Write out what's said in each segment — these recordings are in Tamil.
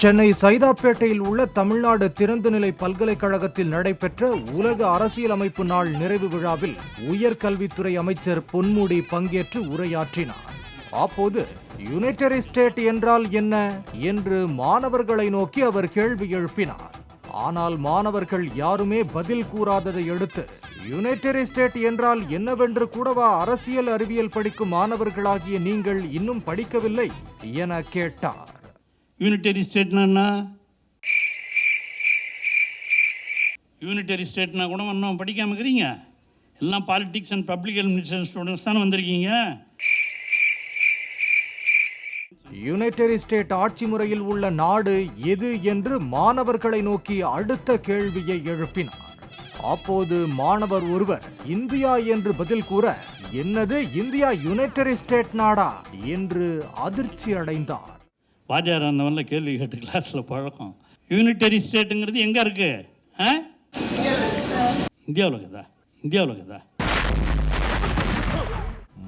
சென்னை சைதாப்பேட்டையில் உள்ள தமிழ்நாடு திறந்தநிலை பல்கலைக்கழகத்தில் நடைபெற்ற உலக அரசியலமைப்பு நாள் நிறைவு விழாவில் உயர்கல்வித்துறை அமைச்சர் பொன்முடி பங்கேற்று உரையாற்றினார். அப்போது யுனைடெட் ஸ்டேட் என்றால் என்ன என்று மாணவர்களை நோக்கி அவர் கேள்வி எழுப்பினார். ஆனால் மாணவர்கள் யாருமே பதில் கூறாததை அடுத்து யுனைடெட் ஸ்டேட் என்றால் என்னவென்று கூடவா அரசியல் அறிவியல் படிக்கும் மாணவர்களாகிய நீங்கள் இன்னும் படிக்கவில்லை என கேட்டார். யூனிட்டரி ஸ்டேட்னா யூனிட்டரி ஸ்டேட்னா கூட இன்னும் படிக்காமல் இருக்கிறீங்க. எல்லாம் politics and public administration students தானே வந்திருக்கீங்க. யுனைடெட் ஸ்டேட் ஆட்சி முறையில் உள்ள நாடு எது என்று மாணவர்களை நோக்கி அடுத்த கேள்வியை எழுப்பினார். அப்போது மாணவர் ஒருவர் இந்தியா என்று பதில் கூற, என்னது இந்தியா யுனைடெட் ஸ்டேட் நாடா என்று அதிர்ச்சி அடைந்தார். வாத்தியார் அந்தவன்ல கேள்வி கேட்டு கிளாஸில் பழக்கம். யூனிட்டரி ஸ்டேட்டுங்கிறது எங்கே இருக்கு? இந்தியாவில் இருக்குதா? இந்தியாவில் இருக்குதா?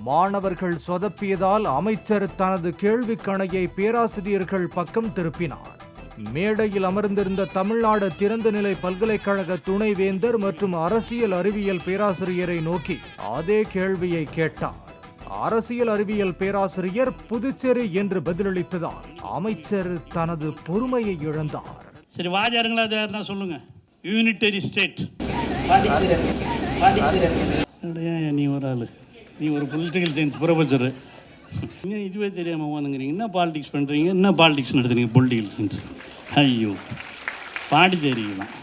மாணவர்கள் சொதப்பியதால் அமைச்சர் தனது கேள்வி கணையை பேராசிரியர்கள் பக்கம் திருப்பினார். மேடையில் அமர்ந்திருந்த தமிழ்நாடு திறந்தநிலை பல்கலைக்கழக துணைவேந்தர் மற்றும் அரசியல் அறிவியல் பேராசிரியரை நோக்கி அதே கேள்வியை கேட்டார். அரசியல் அறிவியல் பேராசிரியர் புதுச்சேரி என்று பதிலளித்ததால் அமைச்சர் தனது பொறுமையை இழந்தார். சரி, வாத்தியாருங்களா அது யாருன்னா சொல்லுங்க. யூனிட்டரி ஸ்டேட் நீ ஒரு ஆளு, நீ ஒரு பொலிட்டிக்கல் சயின்ஸ் ப்ரொஃபஸரு, நீங்கள் இதுவே தெரியாமல் வந்துங்கிறீங்க. என்ன பாலிடிக்ஸ் பண்ணுறீங்க, என்ன பாலிடிக்ஸ் நடத்துறீங்க? Political science. ஐயோ, பாண்டிச்சேரிக்கு தான்.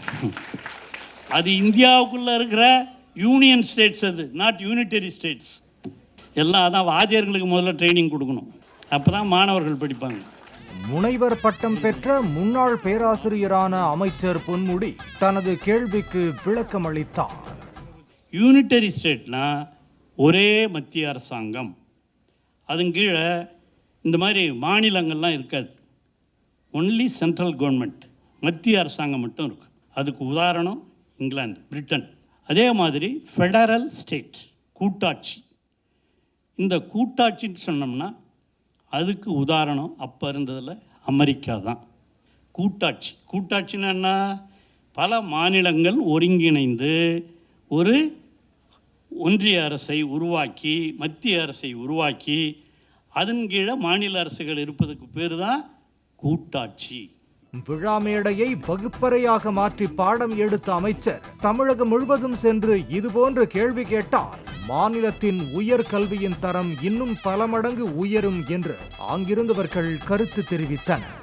அது இந்தியாவுக்குள்ளே இருக்கிற யூனியன் ஸ்டேட்ஸ், அது நாட் யூனிட்டரி ஸ்டேட்ஸ். எல்லாம் அதான் வாத்தியார்களுக்கு முதல்ல ட்ரைனிங் கொடுக்கணும், அப்போ தான் மாணவர்கள் படிப்பாங்க. முனைவர் பட்டம் பெற்ற முன்னாள் பேராசிரியரான அமைச்சர் பொன்முடி தனது கேள்விக்கு விளக்கம் அளித்தார். யூனிட்டரி ஸ்டேட்னா ஒரே மத்திய அரசாங்கம், அதன் கீழே இந்த மாதிரி மாநிலங்கள்லாம் இருக்காது. ஒன்லி சென்ட்ரல் கவர்மெண்ட், மத்திய அரசாங்கம் மட்டும் இருக்கு. அதுக்கு உதாரணம் இங்கிலாந்து, பிரிட்டன். அதே மாதிரி ஃபெடரல் ஸ்டேட், கூட்டாட்சி. இந்த கூட்டாட்சின்னு சொன்னோம்னா அதுக்கு உதாரணம் அப்போ இருந்ததில் அமெரிக்கா தான். கூட்டாட்சின்னா என்ன? பல மாநிலங்கள் ஒருங்கிணைந்து ஒரு ஒன்றிய அரசை உருவாக்கி, மத்திய அரசை உருவாக்கி, அதன் கீழே மாநில அரசுகள் இருப்பதுக்கு பேர் தான் கூட்டாட்சி. விழா மேடையை வகுப்பறையாக மாற்றி பாடம் எடுத்த அமைச்சர் தமிழகம் முழுவதும் சென்று இதுபோன்ற கேள்வி கேட்டால் மாநிலத்தின் உயர் கல்வியின் தரம் இன்னும் பல மடங்கு உயரும் என்று அங்கிருந்தவர்கள் கருத்து தெரிவித்தனர்.